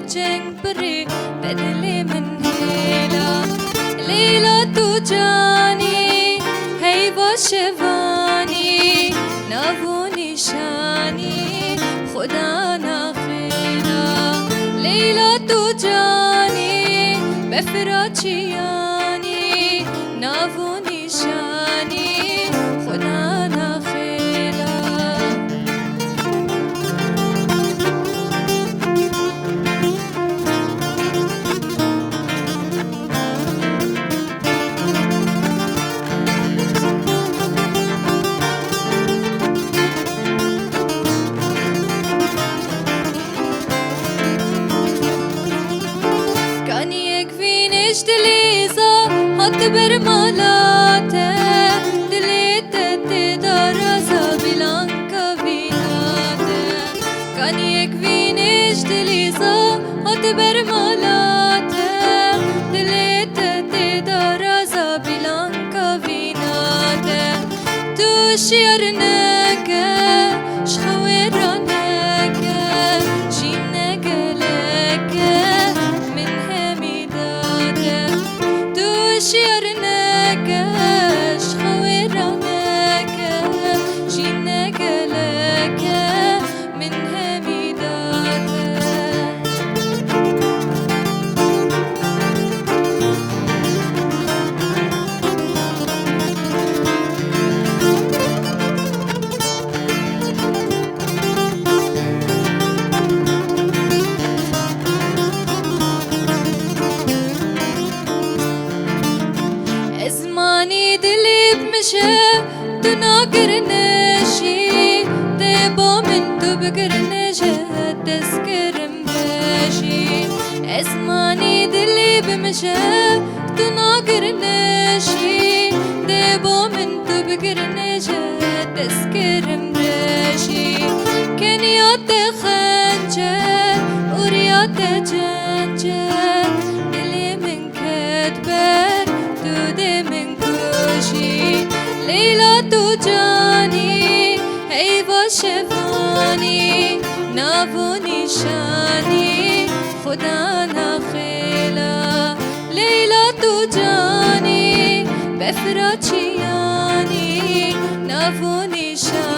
جنگ بری بدلی من هیلا لیلا تو جانی هی با شوانی نو نشانی خدا نخیلا لیلا تو جانی بفراچیانی نو نشانی خدا نخیلا دلیزا حد بر مالاته دلیت تدارزا بلانکا ویناته کان یک وینش دلیزا حد بر مالاته دلیت تدارزا بلانکا ویناته تو شیر نکه شخوی رانکه جیم نگلکه شیرناك شخويرانك جيناك لك من هميداك زماني دلي بمشى تناقر نشي تبا من تبقر نجا تسكر مباشي زماني دلي بمشى تناقر نشي تبا من تبقر نجا تسكر مباشي كان يات خنجر وريات جنجر دلي من كتبر تودي من كوشي ليلى تو جاني هي باشفاني نافو نشاني خدا نخيلا ليلى تو جاني بفراچياني نافو نشاني